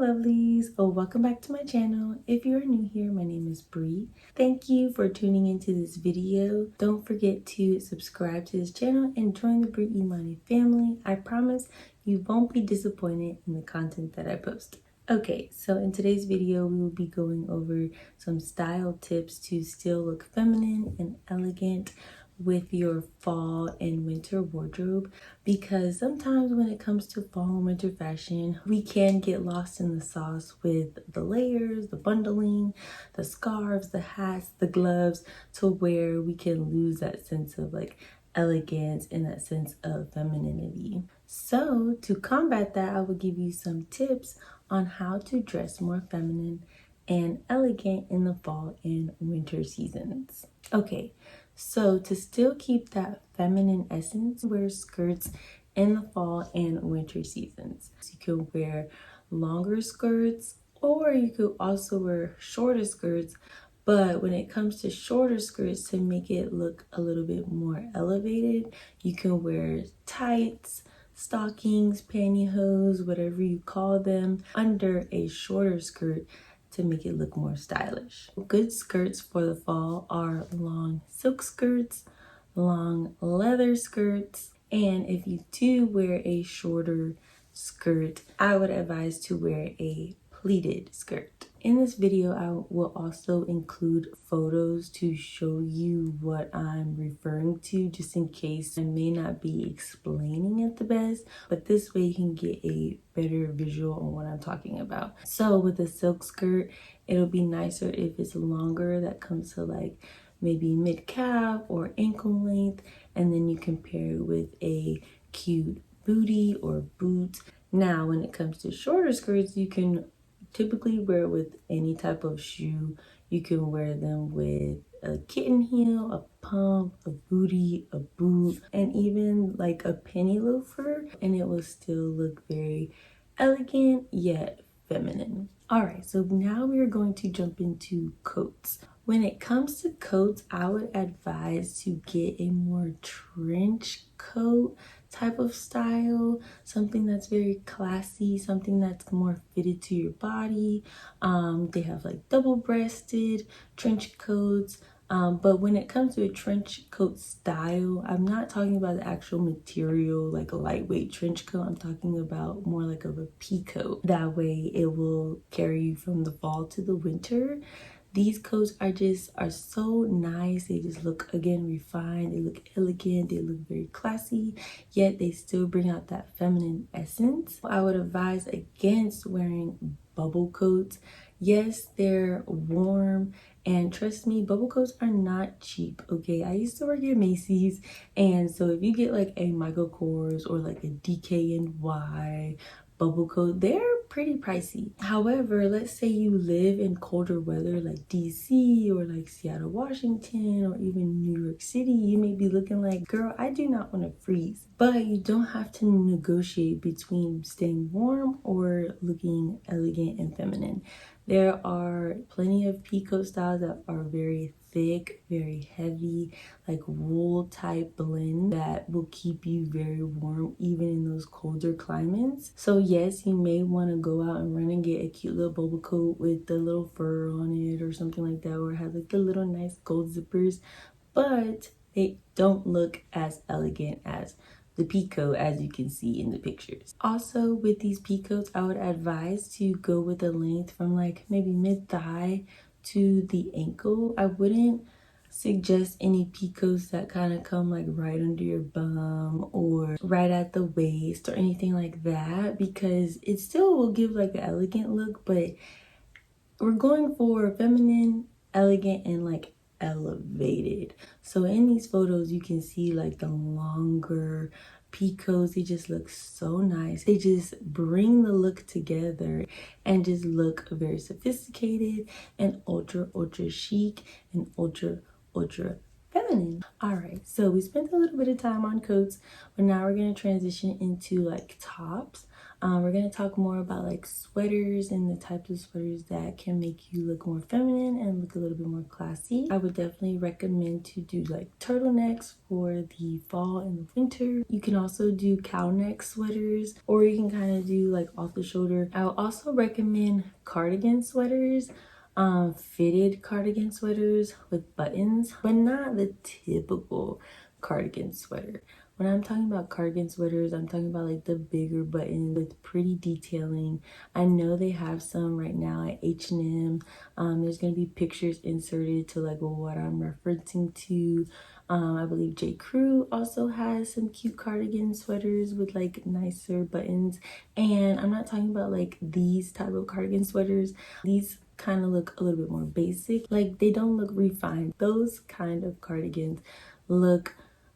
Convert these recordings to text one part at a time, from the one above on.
lovelies. Welcome back to my channel. If you are new here, my name is Bree. Thank you for tuning into this video. Don't forget to subscribe to this channel and join the Bree Imani family. I promise you won't be disappointed in the content that I post. Okay, so in today's video, we will be going over some style tips to still look feminine and elegant with your fall and winter wardrobe, because sometimes when it comes to fall and winter fashion, we can get lost in the sauce with the layers, the bundling, the scarves, the hats, the gloves, to where we can lose that sense of like elegance and that sense of femininity. So to combat that, I will give you some tips on how to dress more feminine and elegant in the fall and winter seasons. Okay, so to still keep that feminine essence, wear skirts in the fall and winter seasons. So you can wear longer skirts, or you could also wear shorter skirts. But when it comes to shorter skirts, to make it look a little bit more elevated, you can wear tights, stockings, pantyhose, whatever you call them, under a shorter skirt to make it look more stylish. Good skirts for the fall are long silk skirts, long leather skirts, and if you do wear a shorter skirt, I would advise to wear a pleated skirt. In this video, I will also include photos to show you what I'm referring to, just in case I may not be explaining it the best, but this way you can get a better visual on what I'm talking about. So with a silk skirt, it'll be nicer if it's longer, that comes to like maybe mid-calf or ankle length, and then you can pair it with a cute bootie or boot. Now, when it comes to shorter skirts, you can typically wear with any type of shoe. You can wear them with a kitten heel, a pump, a bootie, a boot, and even like a penny loafer, and it will still look very elegant yet feminine. All right, so now we are going to jump into coats. When it comes to coats, I would advise to get a more trench coat type of style, something that's very classy, something that's more fitted to your body. They have like double-breasted trench coats. But when it comes to a trench coat style, I'm not talking about the actual material like a lightweight trench coat. I'm talking about more like of a pea coat. That way it will carry you from the fall to the winter. These coats are so nice. They just look, again, refined. They look elegant. They look very classy, yet they still bring out that feminine essence. I would advise against wearing bubble coats. Yes, they're warm, and trust me, bubble coats are not cheap, okay? I used to work at Macy's, and so if you get like a Michael Kors or like a DKNY bubble coat, they're pretty pricey. However, let's say you live in colder weather like DC or like Seattle, Washington, or even New York City, you may be looking like, girl, I do not want to freeze. But you don't have to negotiate between staying warm or looking elegant and feminine. There are plenty of peacoat styles that are very thick, very heavy, like wool type blend that will keep you very warm even in those colder climates. So yes, you may want to go out and run and get a cute little bubble coat with the little fur on it or something like that, or have like the little nice gold zippers, but they don't look as elegant as the peacoat as you can see in the pictures. Also, with these peacoats, I would advise to go with a length from like maybe mid-thigh to the ankle. I wouldn't suggest any peacoats that kind of come like right under your bum or right at the waist or anything like that, because it still will give like an elegant look, but we're going for feminine, elegant, and like elevated. So in these photos you can see like the longer peacoats. They just look so nice. They just bring the look together and just look very sophisticated and ultra chic and ultra feminine. All right, so we spent a little bit of time on coats, but now we're going to transition into like tops. We're going to talk more about like sweaters and the types of sweaters that can make you look more feminine and look a little bit more classy. I would definitely recommend to do like turtlenecks for the fall and the winter. You can also do cow neck sweaters, or you can kind of do like off the shoulder. I would also recommend cardigan sweaters, fitted cardigan sweaters with buttons, but not the typical cardigan sweater. When I'm talking about cardigan sweaters, I'm talking about like the bigger buttons with pretty detailing. I know they have some right now at H&M. There's going to be pictures inserted to like what I'm referencing to. I believe J. Crew also has some cute cardigan sweaters with like nicer buttons. And I'm not talking about like these type of cardigan sweaters. These kind of look a little bit more basic. Like they don't look refined. Those kind of cardigans look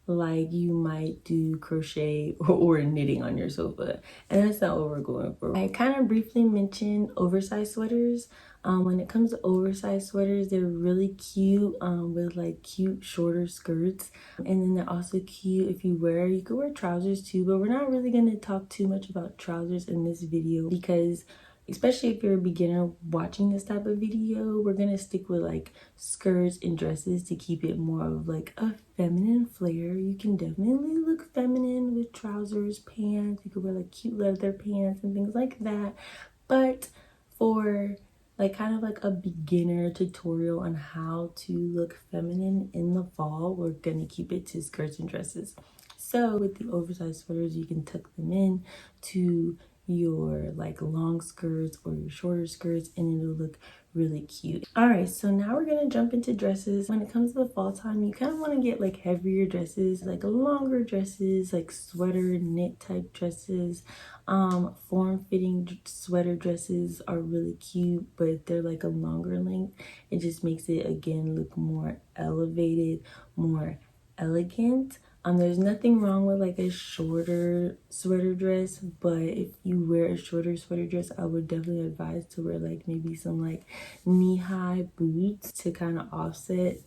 like you might do crochet or knitting on your sofa, and that's not what we're going for. I kind of briefly mentioned oversized sweaters. When it comes to oversized sweaters, they're really cute with like cute shorter skirts, and then they're also cute if you could wear trousers too, but we're not really going to talk too much about trousers in this video because especially if you're a beginner watching this type of video, we're gonna stick with like skirts and dresses to keep it more of like a feminine flair. You can definitely look feminine with trousers, pants. You could wear like cute leather pants and things like that. But for like kind of like a beginner tutorial on how to look feminine in the fall, we're gonna keep it to skirts and dresses. So with the oversized sweaters, you can tuck them in to your like long skirts or your shorter skirts, and it'll look really cute. All right, so now we're gonna jump into dresses. When it comes to the fall time, you kind of want to get like heavier dresses, like longer dresses, like sweater knit type dresses. Form-fitting sweater dresses are really cute, but they're like a longer length. It just makes it again look more elevated, more elegant. There's nothing wrong with like a shorter sweater dress, but if you wear a shorter sweater dress, I would definitely advise to wear like maybe some like knee-high boots to kind of offset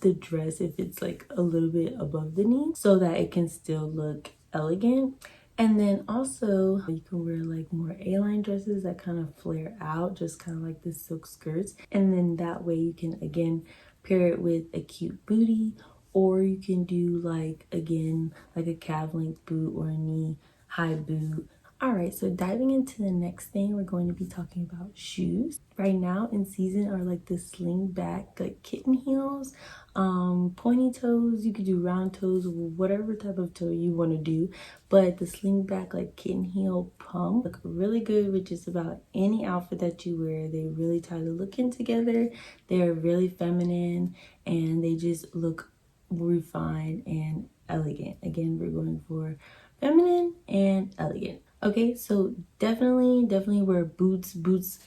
the dress if it's like a little bit above the knee, so that it can still look elegant. And then also you can wear like more A-line dresses that kind of flare out, just kind of like the silk skirts, and then that way you can again pair it with a cute booty, or you can do like again like a calf length boot or a knee high boot. All right, so diving into the next thing, we're going to be talking about shoes. Right now in season are like the sling back like kitten heels, pointy toes. You could do round toes, whatever type of toe you want to do, but the sling back like kitten heel pump look really good with just about any outfit that you wear. They really tie the look in together. They're really feminine and they just look refined and elegant. Again, we're going for feminine and elegant. Okay, so definitely wear boots. Boots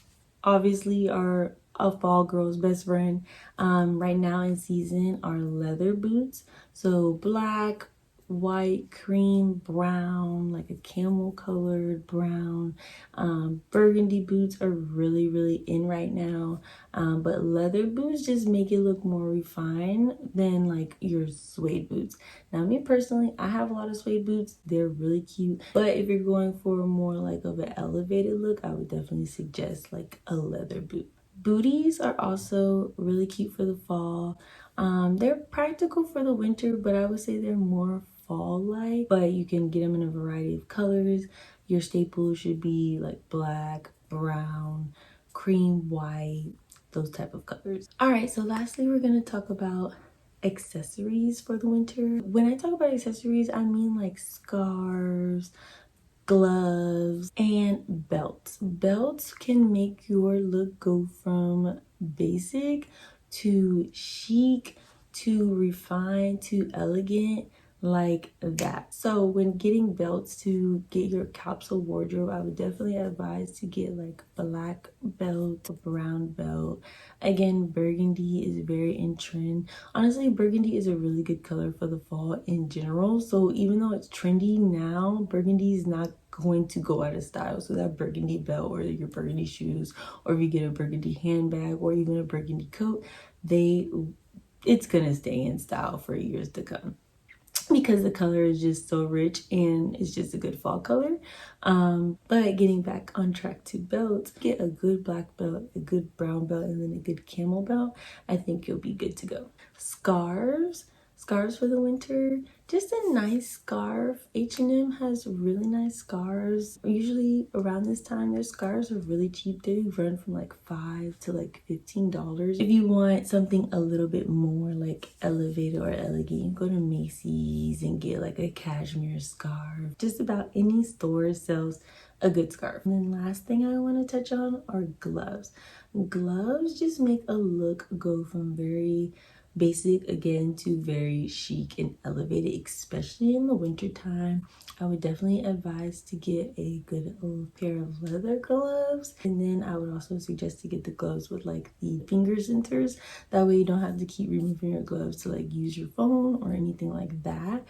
obviously are a fall girl's best friend. Right now in season are leather boots. So black, white, cream, brown, like a camel colored brown. Burgundy boots are really in right now. But leather boots just make it look more refined than like your suede boots. Now me personally, I have a lot of suede boots. They're really cute. But if you're going for more like of an elevated look, I would definitely suggest like a leather boot. Booties are also really cute for the fall. They're practical for the winter, but I would say they're more fall-like, but you can get them in a variety of colors. Your staples should be like black, brown, cream, white, those type of colors. All right, so lastly, we're going to talk about accessories for the winter. When I talk about accessories, I mean like scarves, gloves, and belts. Belts can make your look go from basic to chic to refined to elegant, like that. So when getting belts to get your capsule wardrobe, I would definitely advise to get like black belt, brown belt. Again, burgundy is very in trend. Honestly, burgundy is a really good color for the fall in general. So even though it's trendy now, burgundy is not going to go out of style. So that burgundy belt or your burgundy shoes, or if you get a burgundy handbag or even a burgundy coat, it's gonna stay in style for years to come. because the color is just so rich and it's just a good fall color. But getting back on track to belts, get a good black belt, a good brown belt, and then a good camel belt. I think you'll be good to go. Scarves for the winter, just a nice scarf. H&M has really nice scarves. Usually around this time their scarves are really cheap. They run from like $5 to like $15. If you want something a little bit more like elevated or elegant, go to Macy's and get like a cashmere scarf. Just about any store sells a good scarf. And then last thing I want to touch on are gloves. Gloves just make a look go from very basic again to very chic and elevated, especially in the winter time. I would definitely advise to get a good old pair of leather gloves, and then I would also suggest to get the gloves with like the finger sensors. That way you don't have to keep removing your gloves to like use your phone or anything like that.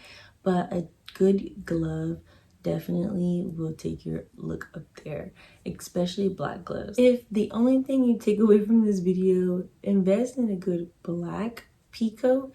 But a good glove definitely will take your look up there, especially black gloves. If the only thing you take away from this video, invest in a good black peacoat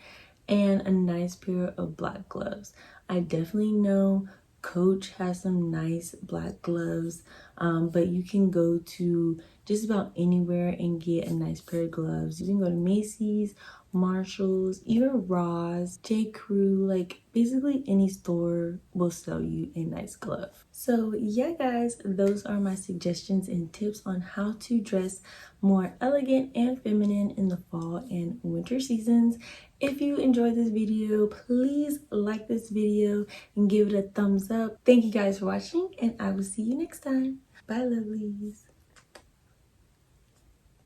and a nice pair of black gloves. I definitely know Coach has some nice black gloves, but you can go to just about anywhere and get a nice pair of gloves. You can go to Macy's, Marshalls, even Ross, J. Crew, like basically any store will sell you a nice glove. So yeah guys, those are my suggestions and tips on how to dress more elegant and feminine in the fall and winter seasons. If you enjoyed this video, please like this video and give it a thumbs up. Thank you guys for watching, and I will see you next time. Bye lovelies.